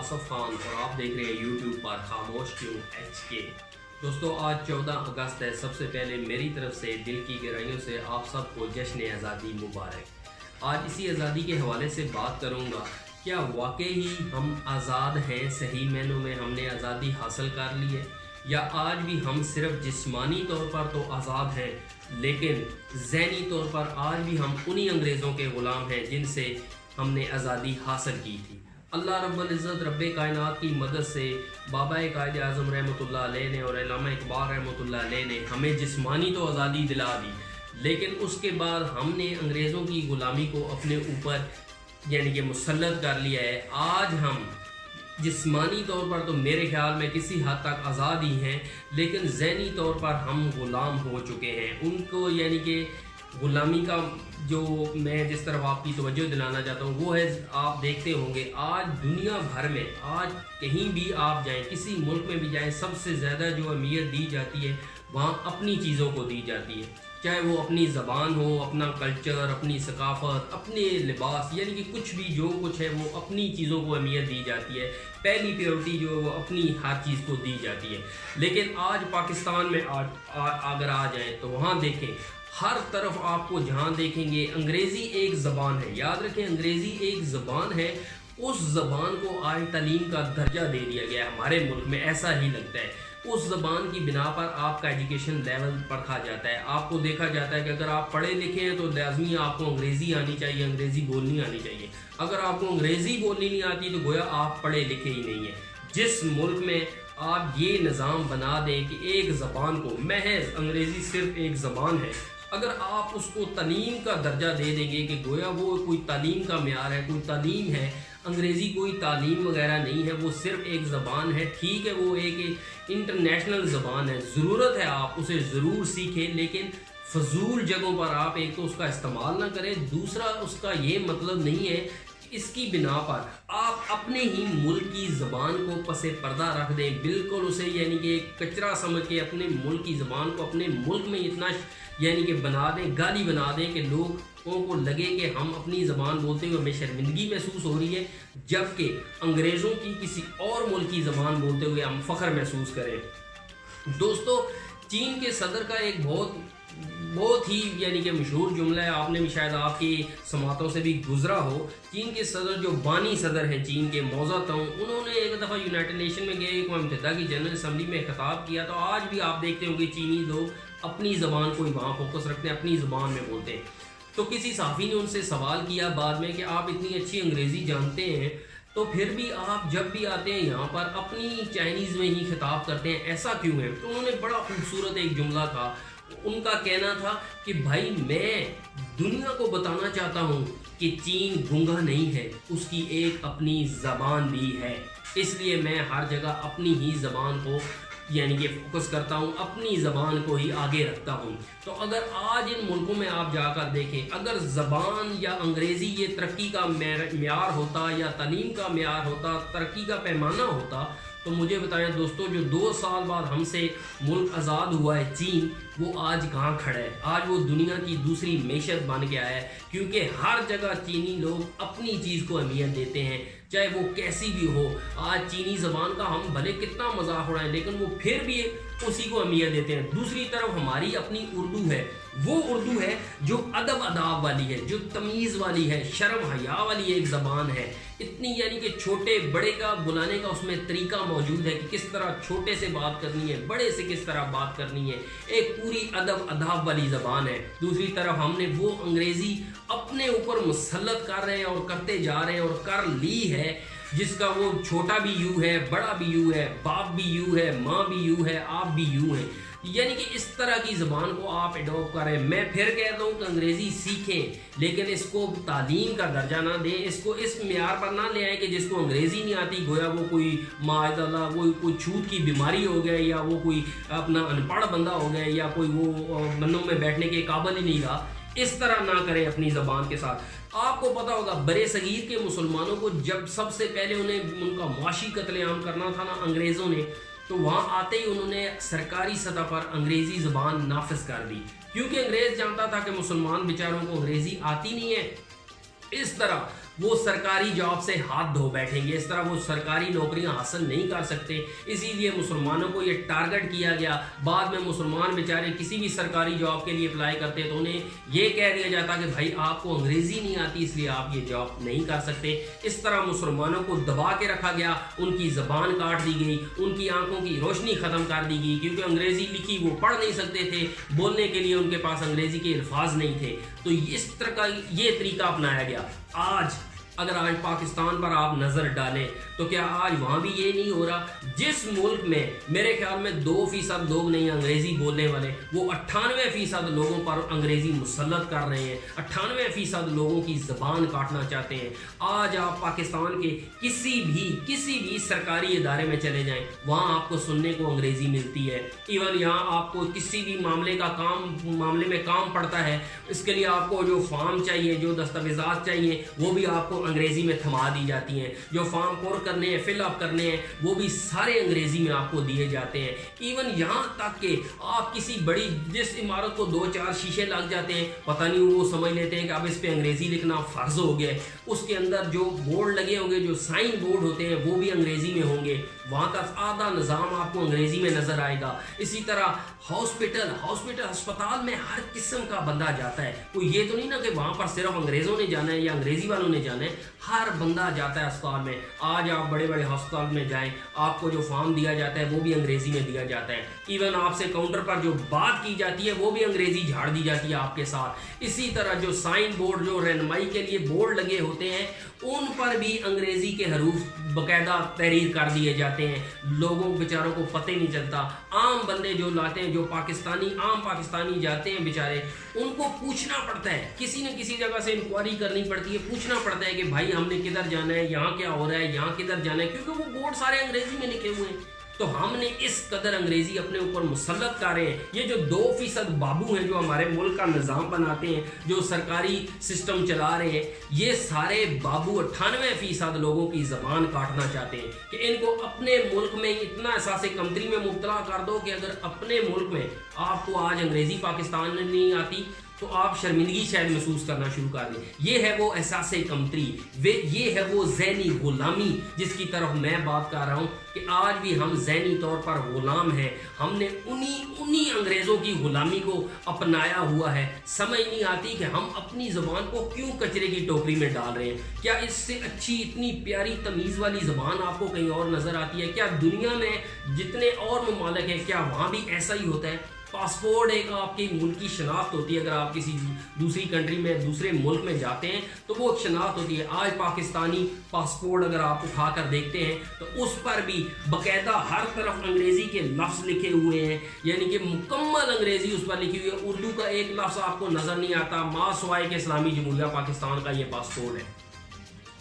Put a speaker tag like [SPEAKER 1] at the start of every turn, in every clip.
[SPEAKER 1] आसफ खान और आप देख रहे हैं यूट्यूब पर खामोश क्यों HK। दोस्तों आज 14 अगस्त है। सबसे पहले मेरी तरफ से दिल की गहराइयों से आप सबको जश्न आज़ादी मुबारक। आज इसी आज़ादी के हवाले से बात करूँगा। क्या वाकई ही हम आज़ाद हैं? सही मायनों में हमने आज़ादी हासिल कर ली है, या आज भी हम सिर्फ जिस्मानी तौर पर तो आज़ाद हैं लेकिन ज़हनी तौर पर आज भी हम उन्हीं अंग्रेज़ों के ग़ुलाम हैं जिनसे हमने आज़ादी हासिल की थी। अल्लाह रब्बुल इज़्ज़त रब्बे कायनात की मदद से बाबा कायद आज़म रहमतुल्लाह अलैह ने और अल्लामा इकबाल रहमतुल्लाह अलैह ने हमें जिस्मानी तो आज़ादी दिला दी, लेकिन उसके बाद हमने अंग्रेज़ों की ग़ुलामी को अपने ऊपर यानी कि मुसल्लत कर लिया है। आज हम जिस्मानी तौर पर तो मेरे ख्याल में किसी हद तक आज़ाद ही हैं, लेकिन ज़हनी तौर पर हम ग़ुलाम हो चुके हैं उनको। यानी कि ग़ुलामी का जो मैं जिस तरफ आपकी तवज्जो दिलाना चाहता हूँ वो है, आप देखते होंगे आज दुनिया भर में, आज कहीं भी आप जाएं, किसी मुल्क में भी जाएं, सबसे ज़्यादा जो अहमियत दी जाती है वहाँ अपनी चीज़ों को दी जाती है। चाहे वो अपनी ज़बान हो, अपना कल्चर, अपनी सकाफ़त, अपने लिबास, यानी कि कुछ भी जो कुछ है वो अपनी चीज़ों को अहमियत दी जाती है। पहली प्रायोरिटी जो है वो अपनी हर चीज़ को दी जाती है। लेकिन आज पाकिस्तान में अगर आ जाए तो वहाँ देखें, हर तरफ आपको जहाँ देखेंगे अंग्रेज़ी एक ज़बान है। याद रखें, अंग्रेज़ी एक ज़बान है। उस ज़बान को आज तालीम का दर्जा दे दिया गया है हमारे मुल्क में, ऐसा ही लगता है। उस ज़बान की बिना पर आपका एजुकेशन लेवल परखा जाता है। आपको देखा जाता है कि अगर आप पढ़े लिखे हैं तो लाजमी आपको अंग्रेज़ी आनी चाहिए, अंग्रेज़ी बोलनी आनी चाहिए। अगर आपको अंग्रेज़ी बोलनी नहीं आती तो गोया आप पढ़े लिखे ही नहीं हैं। जिस मुल्क में आप ये निज़ाम बना दें कि एक ज़बान को, महज अंग्रेज़ी सिर्फ एक ज़बान है, अगर आप उसको तालीम का दर्जा दे देंगे कि गोया वो कोई तालीम का म्यार है, कोई तालीम है, अंग्रेज़ी कोई तालीम वगैरह नहीं है, वो सिर्फ एक ज़बान है। ठीक है, वो एक इंटरनेशनल ज़बान है, ज़रूरत है आप उसे ज़रूर सीखें, लेकिन फ़जूल जगहों पर आप एक तो उसका इस्तेमाल ना करें, दूसरा उसका ये मतलब नहीं है इसकी बिना पर आप अपने ही मुल्क की ज़बान को पसे पर्दा रख दें, बिल्कुल उसे यानी कि कचरा समझ के अपने मुल्क की ज़बान को अपने मुल्क में इतना यानी कि बना दें, गाली बना दें कि लोगों को लगे कि हम अपनी ज़बान बोलते हुए हमें शर्मिंदगी महसूस हो रही है, जबकि अंग्रेज़ों की किसी और मुल्क की ज़बान बोलते हुए हम फ़ख्र महसूस करें। दोस्तों, चीन के सदर का एक बहुत ही यानी कि मशहूर जुमला है, आपने भी शायद आपकी समातों से भी गुजरा हो। चीन के सदर जो बानी सदर हैं चीन के, मौज़ा तुंग, उन्होंने एक दफ़ा यूनाइटेड नेशन में गए, अक़वाम मुत्तहिदा की जनरल असम्बली में खिताब किया। तो आज भी आप देखते होंगे चीनी लोग अपनी ज़बान को ही वहाँ फोकस रखते हैं, अपनी ज़बान में बोलते हैं। तो किसी साफ़ी ने उनसे सवाल किया बाद में कि आप इतनी अच्छी अंग्रेज़ी जानते हैं तो फिर भी आप जब भी आते हैं यहाँ पर अपनी चाइनीज़ में ही खिताब करते हैं, ऐसा क्यों है? तो उन्होंने बड़ा खूबसूरत एक जुमला था। उनका कहना था कि भाई मैं दुनिया को बताना चाहता हूँ कि चीन गूंगा नहीं है, उसकी एक अपनी ज़बान भी है, इसलिए मैं हर जगह अपनी ही ज़बान को यानी कि फोकस करता हूँ, अपनी ज़बान को ही आगे रखता हूँ। तो अगर आज इन मुल्कों में आप जाकर देखें, अगर ज़बान या अंग्रेज़ी ये तरक्की का म्यार होता या तालीम का म्यार होता, तरक्की का पैमाना होता, तो मुझे बताएं दोस्तों, जो 2 साल बाद हमसे मुल्क आज़ाद हुआ है चीन, वो आज कहाँ खड़ा है? आज वो दुनिया की दूसरी मैशत बन के आया है, क्योंकि हर जगह चीनी लोग अपनी चीज़ को अहमियत देते हैं, चाहे वो कैसी भी हो। आज चीनी ज़बान का हम भले कितना मजाक उड़ाएं, लेकिन वो फिर भी उसी को अहमियत देते हैं। दूसरी तरफ हमारी अपनी उर्दू है, वो उर्दू है जो अदब अदाब वाली है, जो तमीज़ वाली है, शर्म हया वाली एक ज़बान है। इतनी यानी कि छोटे बड़े का बुलाने का उसमें तरीका मौजूद है कि किस तरह छोटे से बात करनी है, बड़े से किस तरह बात करनी है, एक पूरी अदब अदाब वाली ज़बान है। दूसरी तरफ हमने वो अंग्रेज़ी अपने ऊपर मुसल्लत कर रहे हैं और करते जा रहे हैं और कर ली है, जिसका वो छोटा भी यू है, बड़ा भी यू है, बाप भी यू है, माँ भी यू है, आप भी यू हैं। यानी कि इस तरह की ज़बान को आप एडॉप्ट करें। मैं फिर कहता हूँ कि अंग्रेज़ी सीखें, लेकिन इसको तालीम का दर्जा ना दें, इसको इस म्यार पर ना ले आए कि जिसको अंग्रेज़ी नहीं आती गोया वो कोई माअज़ल्लाह वो कोई छूत की बीमारी हो गया, या वो कोई अपना अनपढ़ बंदा हो गया, या कोई वो बंदों में बैठने के काबिल ही नहीं रहा। इस तरह ना करें अपनी ज़बान के साथ। आपको पता होगा बरे सगीर के मुसलमानों को जब सबसे पहले उन्हें उनका मुआशी कत्लेआम करना था ना अंग्रेज़ों ने, तो वहाँ आते ही उन्होंने सरकारी सतह पर अंग्रेज़ी ज़बान नाफिज कर दी, क्योंकि अंग्रेज़ जानता था कि मुसलमान बेचारों को अंग्रेज़ी आती नहीं है। इस तरह وہ سرکاری جاب سے ہاتھ دھو بیٹھیں گے، اس طرح وہ سرکاری نوکریاں حاصل نہیں کر سکتے۔ اسی لیے مسلمانوں کو یہ ٹارگٹ کیا گیا۔ بعد میں مسلمان بیچارے کسی بھی سرکاری جاب کے لیے اپلائی کرتے تو انہیں یہ کہہ دیا جاتا کہ بھائی آپ کو انگریزی نہیں آتی اس لیے آپ یہ جاب نہیں کر سکتے۔ اس طرح مسلمانوں کو دبا کے رکھا گیا، ان کی زبان کاٹ دی گئی، ان کی آنکھوں کی روشنی ختم کر دی گئی، کیونکہ انگریزی لکھی وہ پڑھ نہیں سکتے تھے، بولنے کے لیے ان کے پاس انگریزی کے الفاظ نہیں تھے۔ تو اس طرح کا یہ طریقہ اپنایا گیا۔ اگر آج پاکستان پر آپ نظر ڈالیں تو کیا آج وہاں بھی یہ نہیں ہو رہا؟ جس ملک میں میرے خیال میں 2% لوگ نہیں انگریزی بولنے والے، وہ 98% لوگوں پر انگریزی مسلط کر رہے ہیں، 98% لوگوں کی زبان کاٹنا چاہتے ہیں۔ آج آپ پاکستان کے کسی بھی سرکاری ادارے میں چلے جائیں، وہاں آپ کو سننے کو انگریزی ملتی ہے۔ ایون یہاں آپ کو کسی بھی معاملے میں کام پڑتا ہے، اس کے لیے آپ کو جو فارم چاہیے، جو دستاویزات چاہیے، وہ بھی آپ کو انگریزی میں تھما دی جاتی ہیں۔ جو فارم پر کرنے ہیں، فل اپ کرنے ہیں، وہ بھی سارے انگریزی میں آپ کو دیے جاتے ہیں۔ ایون یہاں تک کہ آپ کسی بڑی جس عمارت کو 2-4 شیشے لگ جاتے ہیں، پتہ نہیں وہ سمجھ لیتے ہیں کہ اب اس پہ انگریزی لکھنا فرض ہو گیا ہے۔ اس کے اندر جو بورڈ لگے ہوں گے، جو سائن بورڈ ہوتے ہیں، وہ بھی انگریزی میں ہوں گے۔ وہاں کا آدھا نظام آپ کو انگریزی میں نظر آئے گا۔ اسی طرح ہسپتال میں ہر قسم کا بندہ جاتا ہے۔ کوئی یہ تو نہیں نا کہ وہاں پر صرف انگریزوں نے جانا ہے یا انگریزی والوں نے جانا ہے، ہر بندہ جاتا ہے ہسپتال میں۔ آج آپ بڑے بڑے ہسپتال میں جائیں، آپ کو جو فارم دیا جاتا ہے وہ بھی انگریزی میں دیا جاتا ہے۔ ایون آپ سے کاؤنٹر پر جو بات کی جاتی ہے وہ بھی انگریزی جھاڑ دی جاتی ہے آپ کے ساتھ۔ اسی طرح جو سائن بورڈ، جو رہنمائی کے لیے بورڈ لگے ہوتے ہیں، ان پر بھی انگریزی کے حروف باقاعدہ تحریر کر دیے جاتے ہیں۔ لوگوں بیچاروں کو پتہ ہی نہیں چلتا۔ عام بندے جو لاتے ہیں، جو عام پاکستانی جاتے ہیں بیچارے، ان کو پوچھنا پڑتا ہے، کسی نہ کسی جگہ سے انکوائری کرنی پڑتی ہے، پوچھنا پڑتا ہے کہ بھائی ہم نے کدھر جانا ہے، یہاں کیا ہو رہا ہے، یہاں کدھر جانا ہے، کیونکہ وہ بورڈ سارے انگریزی میں لکھے ہوئے ہیں۔ تو ہم نے اس قدر انگریزی اپنے اوپر مسلط کر رہے ہیں۔ یہ جو 2% بابو ہیں جو ہمارے ملک کا نظام بناتے ہیں، جو سرکاری سسٹم چلا رہے ہیں، یہ سارے بابو 98% لوگوں کی زبان کاٹنا چاہتے ہیں کہ ان کو اپنے ملک میں اتنا احساس کمتری میں مبتلا کر دو کہ اگر اپنے ملک میں آپ کو آج انگریزی پاکستان میں نہیں آتی تو آپ شرمندگی شاید محسوس کرنا شروع کر دیں۔ یہ ہے وہ احساس کمتری، یہ ہے وہ ذہنی غلامی جس کی طرف میں بات کر رہا ہوں کہ آج بھی ہم ذہنی طور پر غلام ہیں۔ ہم نے انہی انگریزوں کی غلامی کو اپنایا ہوا ہے۔ سمجھ نہیں آتی کہ ہم اپنی زبان کو کیوں کچرے کی ٹوکری میں ڈال رہے ہیں۔ کیا اس سے اچھی اتنی پیاری تمیز والی زبان آپ کو کہیں اور نظر آتی ہے؟ کیا دنیا میں جتنے اور ممالک ہیں کیا وہاں بھی ایسا ہی ہوتا ہے؟ پاسپورٹ ایک آپ کی ملک کی شناخت ہوتی ہے۔ اگر آپ کسی دوسری کنٹری میں، دوسرے ملک میں جاتے ہیں تو وہ ایک شناخت ہوتی ہے۔ آج پاکستانی پاسپورٹ اگر آپ اٹھا کر دیکھتے ہیں تو اس پر بھی باقاعدہ ہر طرف انگریزی کے لفظ لکھے ہوئے ہیں، یعنی کہ مکمل انگریزی اس پر لکھی ہوئی ہے۔ اردو کا ایک لفظ آپ کو نظر نہیں آتا، ماں سوائے کہ اسلامی جمہوریہ پاکستان کا یہ پاسپورٹ ہے۔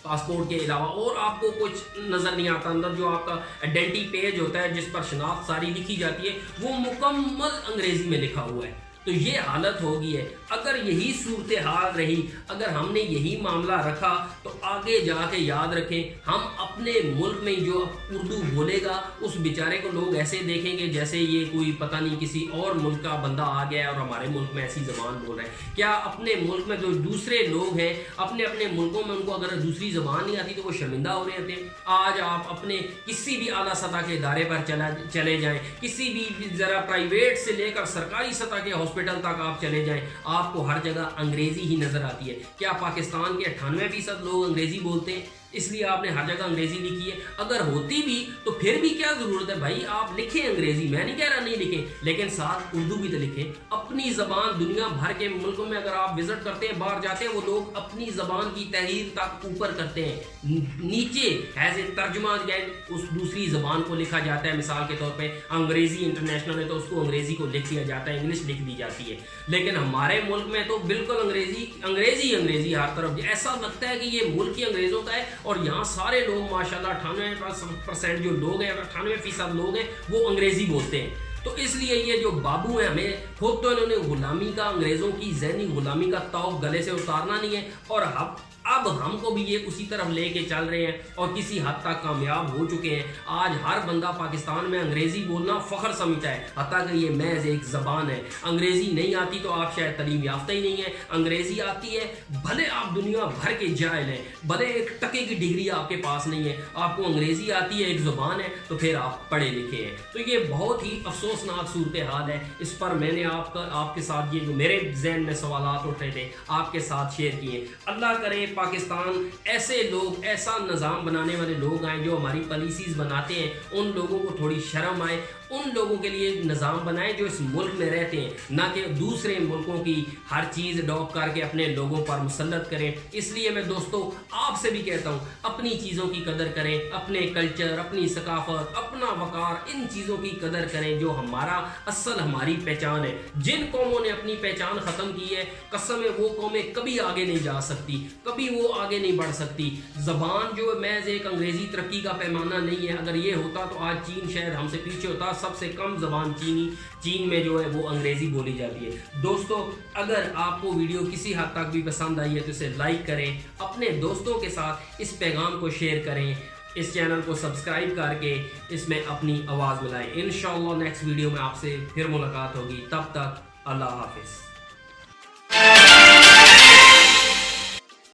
[SPEAKER 1] پاسپورٹ کے علاوہ اور آپ کو کچھ نظر نہیں آتا۔ اندر جو آپ کا آئیڈینٹی پیج ہوتا ہے جس پر شناخت ساری لکھی جاتی ہے، وہ مکمل انگریزی میں لکھا ہوا ہے۔ تو یہ حالت ہوگی ہے۔ اگر یہی صورتحال رہی، اگر ہم نے یہی معاملہ رکھا تو آگے جا کے یاد رکھیں، ہم اپنے ملک میں جو اردو بولے گا اس بیچارے کو لوگ ایسے دیکھیں گے جیسے یہ کوئی پتہ نہیں کسی اور ملک کا بندہ آ گیا ہے اور ہمارے ملک میں ایسی زبان بول رہا ہے۔ کیا اپنے ملک میں جو دوسرے لوگ ہیں، اپنے ملکوں میں ان کو اگر دوسری زبان نہیں آتی تو وہ شرمندہ ہو رہے ہوتے ہیں؟ آج آپ اپنے کسی بھی اعلیٰ سطح کے ادارے پر چلے جائیں، کسی بھی ذرا پرائیویٹ سے لے کر سرکاری سطح کے ہاسپٹل تک آپ چلے جائیں، آپ کو ہر جگہ انگریزی ہی نظر آتی ہے۔ کیا پاکستان کے 98% لوگ انگریزی بولتے ہیں اس لیے آپ نے ہر جگہ انگریزی لکھی ہے؟ اگر ہوتی بھی تو پھر بھی کیا ضرورت ہے بھائی، آپ لکھیں انگریزی، میں نہیں کہہ رہا نہیں لکھیں، لیکن ساتھ اردو بھی تو لکھیں۔ اپنی زبان دنیا بھر کے ملکوں میں اگر آپ وزٹ کرتے ہیں، باہر جاتے ہیں، وہ لوگ اپنی زبان کی تحریر تک اوپر کرتے ہیں، نیچے ایز اے ترجمہ اس دوسری زبان کو لکھا جاتا ہے۔ مثال کے طور پہ انگریزی انٹرنیشنل ہے تو اس کو انگریزی کو لکھ دیا جاتا ہے، انگلش لکھ دی جاتی ہے۔ لیکن ہمارے ملک میں تو بالکل انگریزی ہر طرف، ایسا لگتا ہے کہ یہ ملک ہی انگریزوں کا ہے اور یہاں سارے لوگ ماشاءاللہ 98% جو لوگ ہیں، 98% لوگ ہیں وہ انگریزی بولتے ہیں۔ تو اس لیے یہ جو بابو ہیں ہمیں खुद तो इन्होंने गुलामी का, अंग्रेज़ों की ज़हनी गुलामी का तौक गले से उतारना नहीं है, और अब हमको भी ये उसी तरफ लेके चल रहे हैं और किसी हद तक कामयाब हो चुके हैं। आज हर बंदा पाकिस्तान में अंग्रेज़ी बोलना फ़ख्र समझता है, हत्ता कि ये महज एक ज़बान है। अंग्रेज़ी नहीं आती तो आप शायद तालीम याफ्ता ही नहीं है। अंग्रेज़ी आती है, भले आप दुनिया भर के जाहिल हैं, भले एक टके की डिग्री आपके पास नहीं है, आपको अंग्रेज़ी आती है, एक ज़ुबान है, तो फिर आप पढ़े लिखे हैं। तो ये बहुत ही अफसोसनाक सूरत हाल है। इस पर मैंने आपके साथ ये जो मेरे जहन में सवालात उठ रहे थे आपके साथ शेयर किए। अल्लाह करे पाकिस्तान ऐसे लोग, ऐसा निज़ाम बनाने वाले लोग आए जो हमारी पॉलिसीज़ बनाते हैं, उन लोगों को थोड़ी शर्म आए, उन लोगों के लिए निज़ाम बनाए जो इस मुल्क में रहते हैं, ना कि दूसरे मुल्कों की हर चीज़ अडॉप्ट करके अपने लोगों पर मुसल्लत करें। इसलिए मैं दोस्तों आपसे भी कहता हूँ, अपनी चीज़ों की कदर करें, अपने कल्चर, अपनी सकाफत, अपना वक़ार, इन चीज़ों की कदर करें जो हमारा असल, हमारी पहचान है। जिन कौमों ने अपनी पहचान ख़त्म की है, कसम है वो कौमें कभी आगे नहीं जा सकती, कभी वो आगे नहीं बढ़ सकती। ज़बान जो महज एक अंग्रेज़ी तरक्की का पैमाना नहीं है। अगर ये होता तो आज चीन शायद हमसे पीछे होता। सबसे कम ज़बान चीन में जो है वो अंग्रेज़ी बोली जाती है। दोस्तों अगर आपको वीडियो किसी हद तक भी पसंद आई है तो इसे लाइक करें, अपने दोस्तों के साथ इस पैगाम को शेयर करें, इस चैनल को सब्सक्राइब करके इसमें अपनी आवाज़ मिलाएं। इंशाअल्लाह नेक्स्ट वीडियो में आपसे फिर मुलाकात होगी। तब तक अल्लाह हाफिज़।